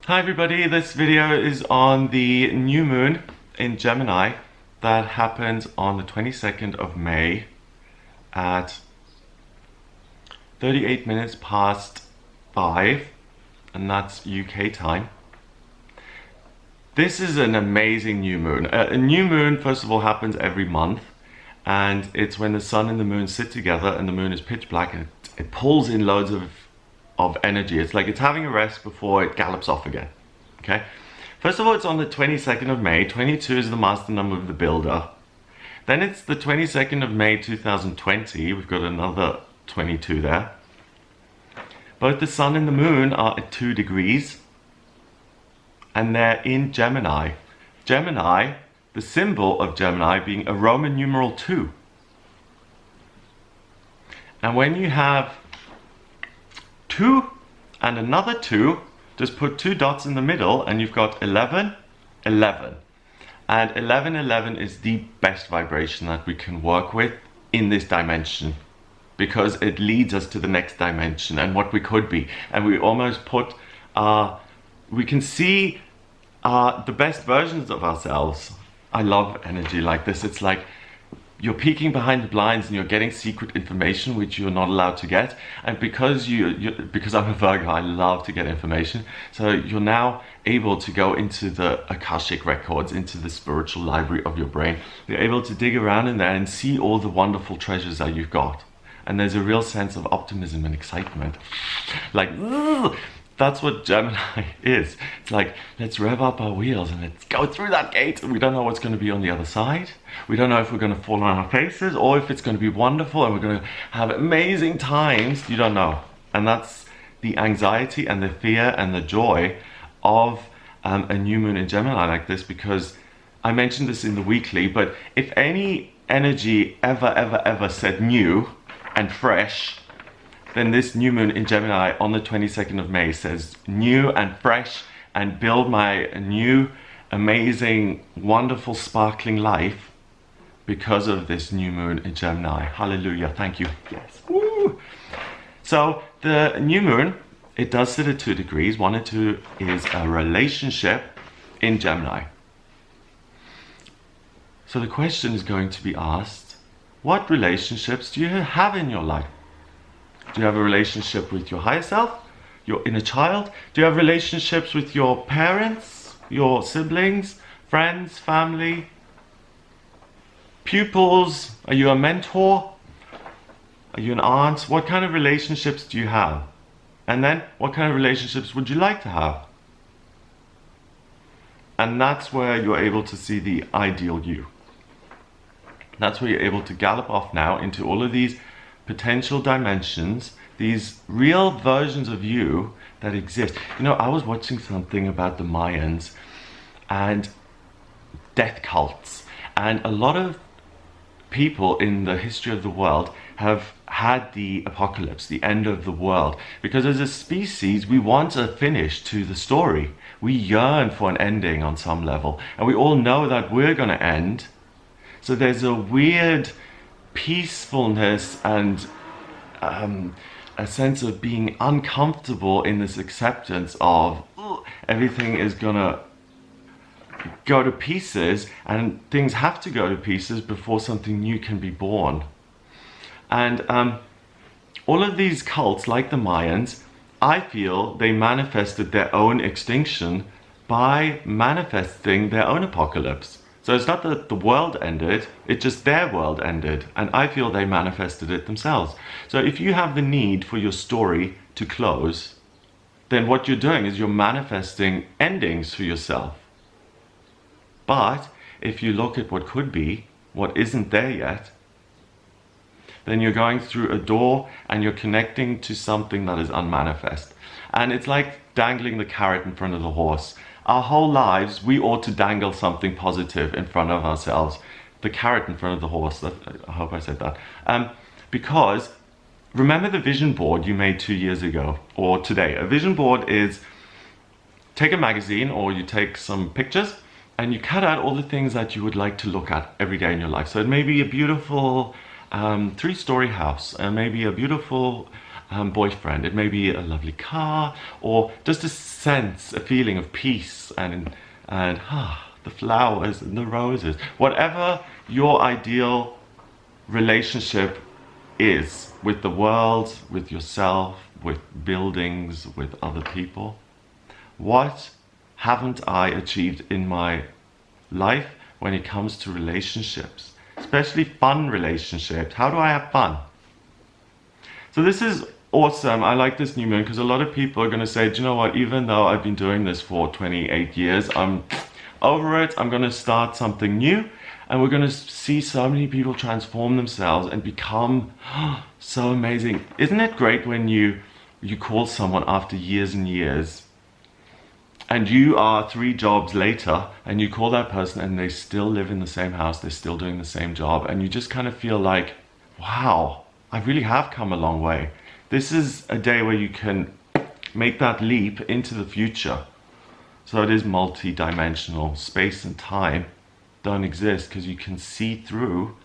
Hi everybody, this video is on the new moon in Gemini that happens on the 22nd of May at 38 minutes past 5, and that's UK time. This is an amazing new moon. A new moon, first of all, happens every month, and it's when the sun and the moon sit together and the moon is pitch black, and it pulls in loads of energy. It's like it's having a rest before it gallops off again. Okay, first of all, it's on the 22nd of May. 22 is the master number of the builder. Then it's the 22nd of May 2020. We've got another 22 there. Both the sun and the moon are at 2 degrees, and they're in Gemini. Gemini, the symbol of Gemini being a Roman numeral 2. And when you have 2 and another 2, just put 2 dots in the middle and you've got 11, 11. And 11, 11 is the best vibration that we can work with in this dimension, because it leads us to the next dimension and what we could be. And we almost put, we can see the best versions of ourselves. I love energy like this. It's like you're peeking behind the blinds and you're getting secret information which you're not allowed to get. And because because I'm a Virgo, I love to get information. So you're now able to go into the Akashic records, into the spiritual library of your brain. You're able to dig around in there and see all the wonderful treasures that you've got. And there's a real sense of optimism and excitement. Like, that's what Gemini is. It's like, let's rev up our wheels and let's go through that gate. We don't know what's going to be on the other side. We don't know if we're going to fall on our faces or if it's going to be wonderful and we're going to have amazing times. You don't know. And that's the anxiety and the fear and the joy of a new moon in Gemini like this, because I mentioned this in the weekly, but if any energy ever said new and fresh, then this new moon in Gemini on the 22nd of May says new and fresh, and build my new, amazing, wonderful, sparkling life because of this new moon in Gemini. Hallelujah. Thank you. Yes. Woo. So the new moon, it does sit at 2 degrees. 1 and 2 is a relationship in Gemini. So the question is going to be asked, what relationships do you have in your life? Do you have a relationship with your higher self, your inner child? Do you have relationships with your parents, your siblings, friends, family, pupils? Are you a mentor? Are you an aunt? What kind of relationships do you have? And then, what kind of relationships would you like to have? And that's where you're able to see the ideal you. That's where you're able to gallop off now into all of these potential dimensions, these real versions of you that exist. You know, I was watching something about the Mayans and death cults, and a lot of people in the history of the world have had the apocalypse, the end of the world, because as a species we want a finish to the story. We yearn for an ending on some level, and we all know that we're going to end. So there's a weird peacefulness and a sense of being uncomfortable in this acceptance of everything is gonna go to pieces, and things have to go to pieces before something new can be born. And all of these cults, like the Mayans, I feel they manifested their own extinction by manifesting their own apocalypse. So it's not that the world ended, it's just their world ended. And I feel they manifested it themselves. So if you have the need for your story to close, then what you're doing is you're manifesting endings for yourself. But if you look at what could be, what isn't there yet, then you're going through a door and you're connecting to something that is unmanifest. And it's like dangling the carrot in front of the horse. Our whole lives, we ought to dangle something positive in front of ourselves. The carrot in front of the horse, I hope I said that. Because remember the vision board you made 2 years ago or today. A vision board is, take a magazine or you take some pictures and you cut out all the things that you would like to look at every day in your life. So it may be a beautiful 3-story house, and maybe a beautiful boyfriend. It may be a lovely car, or just a sense, a feeling of peace and the flowers and the roses. Whatever your ideal relationship is with the world, with yourself, with buildings, with other people. What haven't I achieved in my life when it comes to relationships, especially fun relationships? How do I have fun? So this is awesome. I like this new moon because a lot of people are going to say, do you know what, even though I've been doing this for 28 years, I'm over it, I'm going to start something new. And we're going to see so many people transform themselves and become so amazing. Isn't it great when you call someone after years and years, and you are 3 jobs later, and you call that person and they still live in the same house, they're still doing the same job, and you just kind of feel like, wow, I really have come a long way. This is a day where you can make that leap into the future. So it is multi-dimensional. Space and time don't exist because you can see through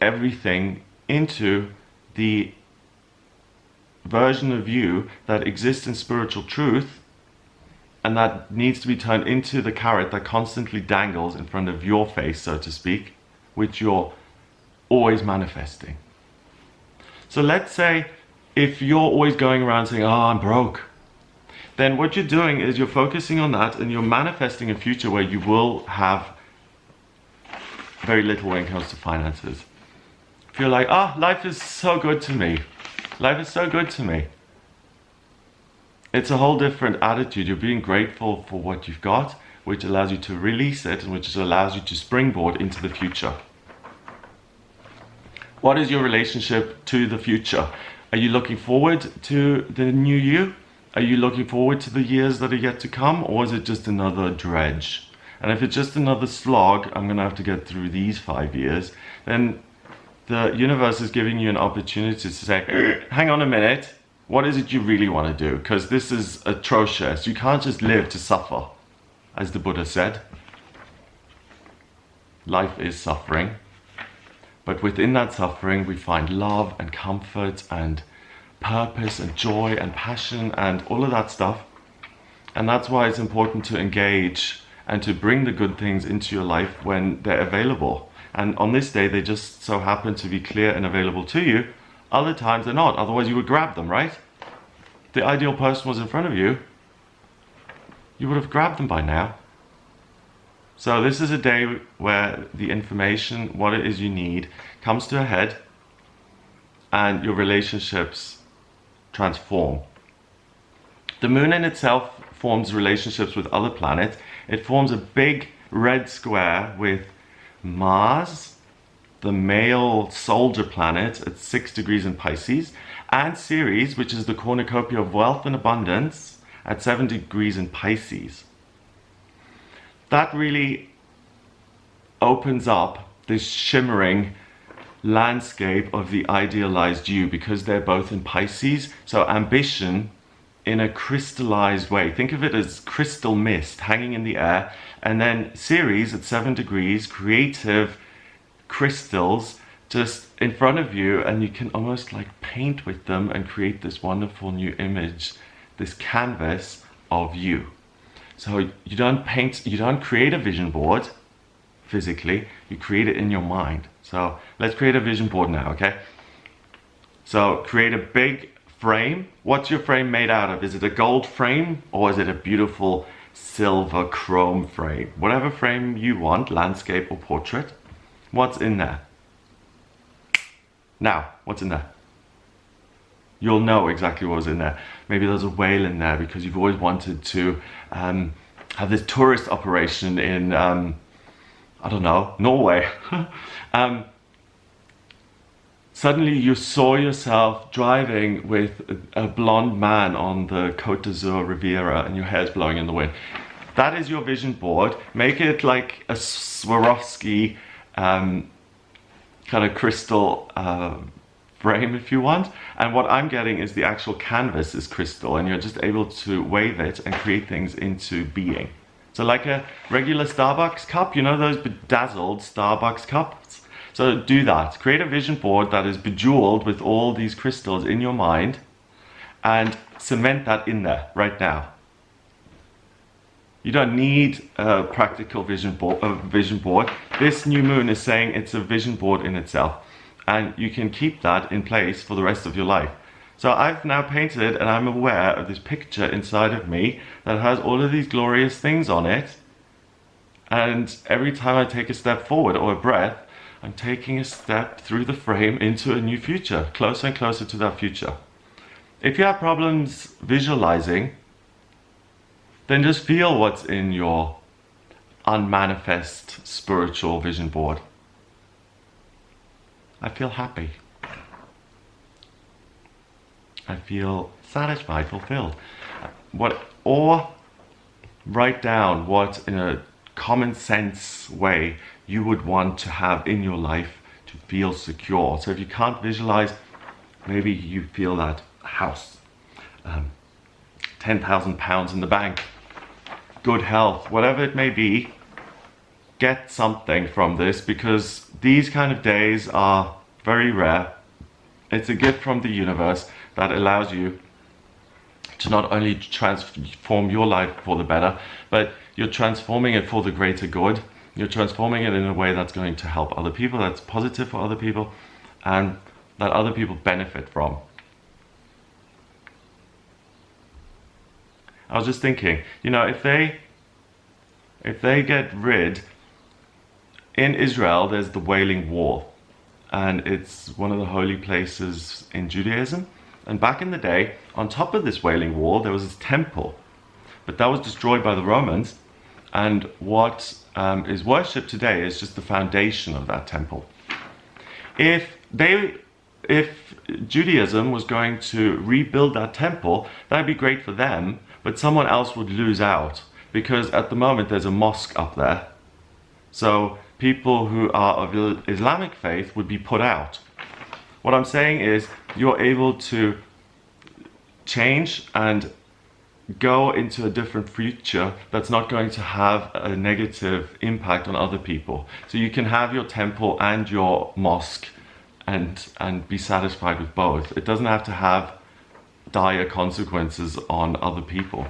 everything into the version of you that exists in spiritual truth, and that needs to be turned into the carrot that constantly dangles in front of your face, so to speak, which you're always manifesting. So let's say if you're always going around saying, oh, I'm broke, then what you're doing is you're focusing on that and you're manifesting a future where you will have very little when it comes to finances. If you're like, oh, life is so good to me. Life is so good to me. It's a whole different attitude. You're being grateful for what you've got, which allows you to release it and which allows you to springboard into the future. What is your relationship to the future? Are you looking forward to the new you? Are you looking forward to the years that are yet to come? Or is it just another dredge? And if it's just another slog, I'm going to have to get through these 5 years, then the universe is giving you an opportunity to say, hang on a minute, what is it you really want to do? Because this is atrocious. You can't just live to suffer, as the Buddha said. Life is suffering. But within that suffering, we find love and comfort and purpose and joy and passion and all of that stuff. And that's why it's important to engage and to bring the good things into your life when they're available. And on this day, they just so happen to be clear and available to you. Other times they're not, otherwise you would grab them, right? If the ideal person was in front of you, you would have grabbed them by now. So this is a day where the information, what it is you need, comes to a head and your relationships transform. The moon in itself forms relationships with other planets. It forms a big red square with Mars, the male soldier planet, at 6 degrees in Pisces, and Ceres, which is the cornucopia of wealth and abundance, at 7 degrees in Pisces. That really opens up this shimmering landscape of the idealized you, because they're both in Pisces. So ambition in a crystallized way. Think of it as crystal mist hanging in the air. And then Ceres at 7 degrees, creative crystals just in front of you, and you can almost like paint with them and create this wonderful new image, this canvas of you. So you don't paint, you don't create a vision board physically, you create it in your mind. So let's create a vision board now, okay? So create a big frame. What's your frame made out of? Is it a gold frame or is it a beautiful silver chrome frame? Whatever frame you want, landscape or portrait. What's in there? Now, what's in there? You'll know exactly what was in there. Maybe there's a whale in there because you've always wanted to have this tourist operation in, I don't know, Norway. Suddenly you saw yourself driving with a blonde man on the Côte d'Azur Riviera and your hair's blowing in the wind. That is your vision board. Make it like a Swarovski kind of crystal frame if you want. And what I'm getting is the actual canvas is crystal, and you're just able to wave it and create things into being. So like a regular Starbucks cup, you know those bedazzled Starbucks cups? So do that. Create a vision board that is bejeweled with all these crystals in your mind and cement that in there right now. You don't need a practical vision board. This new moon is saying it's a vision board in itself, and you can keep that in place for the rest of your life. So I've now painted, and I'm aware of this picture inside of me that has all of these glorious things on it. And every time I take a step forward or a breath, I'm taking a step through the frame into a new future, closer and closer to that future. If you have problems visualizing, then just feel what's in your unmanifest spiritual vision board. I feel happy. I feel satisfied, fulfilled. Or write down what, in a common sense way, you would want to have in your life to feel secure. So if you can't visualize, maybe you feel that house, £10,000 in the bank, good health, whatever it may be. Get something from this, because these kind of days are very rare. It's a gift from the universe that allows you to not only transform your life for the better, but you're transforming it for the greater good. You're transforming it in a way that's going to help other people, that's positive for other people, and that other people benefit from. I was just thinking, you know, if they get rid, in Israel there's the Wailing Wall, and it's one of the holy places in Judaism. And back in the day, on top of this Wailing Wall, there was this temple, but that was destroyed by the Romans. And what is worshipped today is just the foundation of that temple. If Judaism was going to rebuild that temple, that'd be great for them, but someone else would lose out, because at the moment there's a mosque up there. So people who are of Islamic faith would be put out. What I'm saying is, you're able to change and go into a different future that's not going to have a negative impact on other people. So you can have your temple and your mosque and be satisfied with both. It doesn't have to have dire consequences on other people.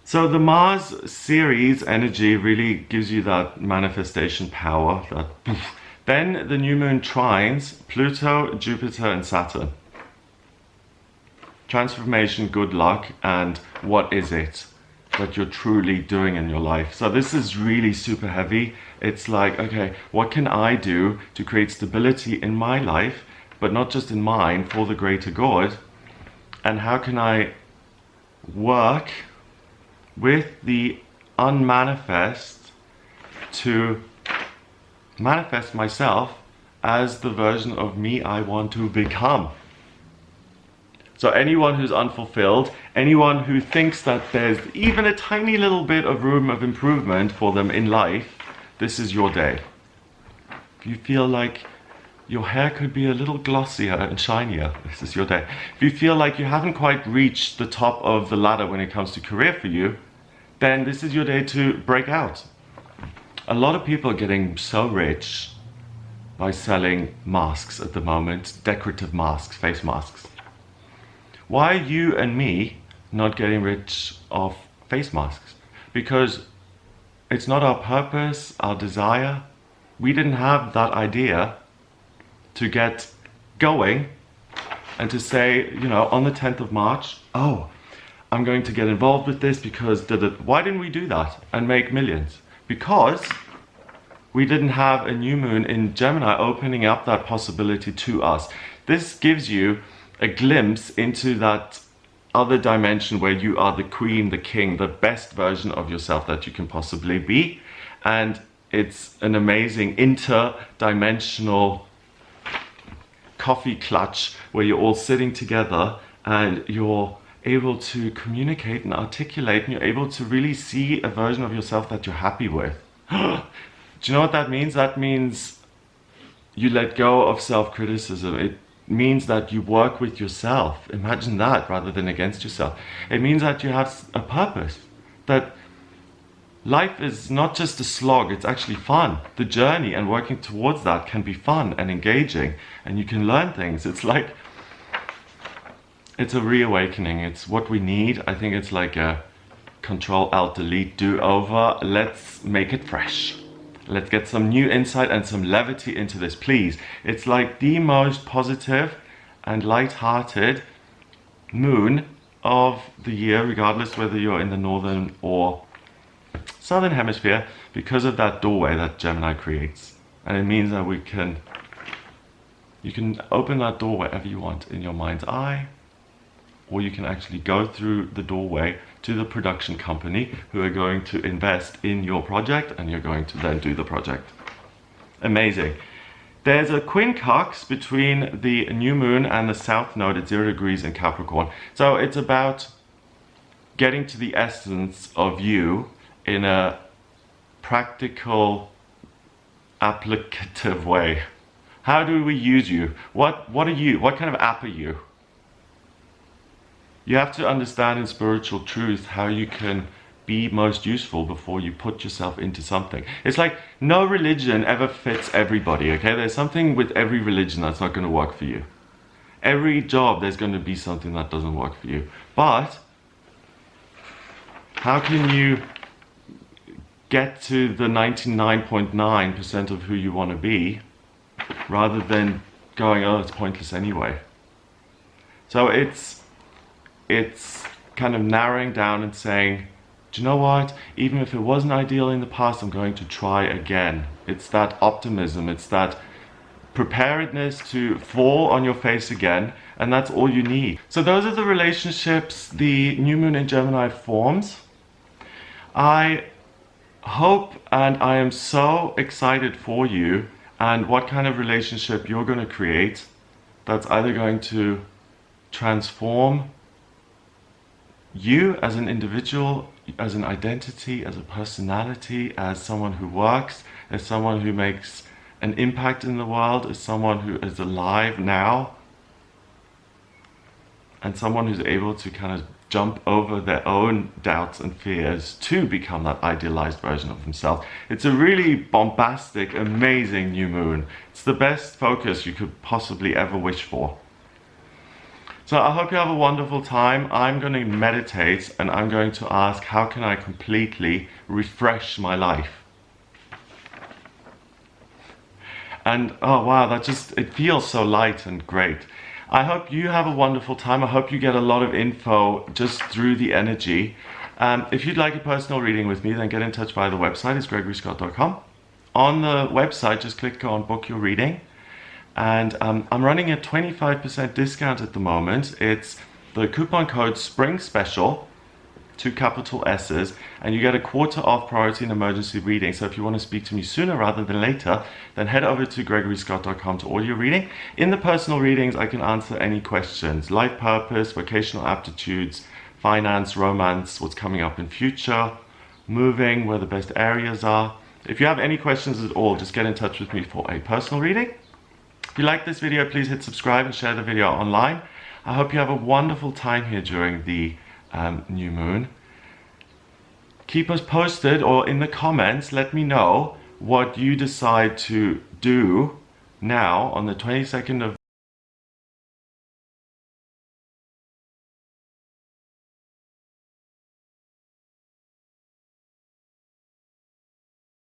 So the Mars series energy really gives you that manifestation power. Then the new moon trines Pluto, Jupiter and Saturn. Transformation, good luck, and what is it that you're truly doing in your life? So this is really super heavy. It's like, okay, what can I do to create stability in my life, but not just in mine, for the greater good? And how can I work with the unmanifest to manifest myself as the version of me I want to become? So anyone who's unfulfilled, anyone who thinks that there's even a tiny little bit of room of improvement for them in life, this is your day. If you feel like your hair could be a little glossier and shinier, this is your day. If you feel like you haven't quite reached the top of the ladder when it comes to career for you, then this is your day to break out. A lot of people are getting so rich by selling masks at the moment, decorative masks, face masks. Why are you and me not getting rich off face masks? Because it's not our purpose, our desire. We didn't have that idea to get going and to say, you know, on the 10th of March, oh, I'm going to get involved with this because why didn't we do that and make millions? Because we didn't have a new moon in Gemini opening up that possibility to us. This gives you a glimpse into that other dimension where you are the queen, the king, the best version of yourself that you can possibly be. And it's an amazing interdimensional coffee clutch where you're all sitting together and you're able to communicate and articulate, and you're able to really see a version of yourself that you're happy with. Do you know what that means? That means you let go of self-criticism. It means that you work with yourself. Imagine that, rather than against yourself. It means that you have a purpose, that life is not just a slog, it's actually fun. The journey and working towards that can be fun and engaging, and you can learn things. It's like, it's a reawakening. It's what we need. I think it's like a Control-Alt-Delete do-over. Let's make it fresh. Let's get some new insight and some levity into this, please. It's like the most positive and light-hearted moon of the year, regardless whether you're in the northern or southern hemisphere, because of that doorway that Gemini creates. And it means that you can open that door wherever you want in your mind's eye, or you can actually go through the doorway to the production company who are going to invest in your project, and you're going to then do the project. Amazing. There's a quincunx between the new moon and the south node at 0 degrees in Capricorn. So it's about getting to the essence of you in a practical, applicative way. How do we use you? What are you? What kind of app are you? You have to understand in spiritual truth how you can be most useful before you put yourself into something. It's like no religion ever fits everybody, okay? There's something with every religion that's not going to work for you. Every job, there's going to be something that doesn't work for you. But how can you get to the 99.9% of who you want to be rather than going, oh, it's pointless anyway? So it's kind of narrowing down and saying, do you know what? Even if it wasn't ideal in the past, I'm going to try again. It's that optimism. It's that preparedness to fall on your face again. And that's all you need. So those are the relationships the new moon in Gemini forms. I hope and I am so excited for you and what kind of relationship you're going to create that's either going to transform you as an individual, as an identity, as a personality, as someone who works, as someone who makes an impact in the world, as someone who is alive now, and someone who's able to kind of jump over their own doubts and fears to become that idealized version of themselves. It's a really bombastic, amazing new moon. It's the best focus you could possibly ever wish for. So I hope you have a wonderful time. I'm going to meditate and I'm going to ask, how can I completely refresh my life? And oh wow, it feels so light and great. I hope you have a wonderful time. I hope you get a lot of info just through the energy. If you'd like a personal reading with me, then get in touch via the website. It's gregoryscott.com. On the website, just click on book your reading. And I'm running a 25% discount at the moment. It's the coupon code SPRING SPECIAL, 2 capital S's, and you get a quarter off priority and emergency reading. So if you want to speak to me sooner rather than later, then head over to gregoryscott.com to order your reading. In the personal readings, I can answer any questions: life purpose, vocational aptitudes, finance, romance, what's coming up in future, moving, where the best areas are. If you have any questions at all, just get in touch with me for a personal reading. If you like this video, please hit subscribe and share the video online. I hope you have a wonderful time here during the new moon. Keep us posted, or in the comments, let me know what you decide to do now on the 22nd of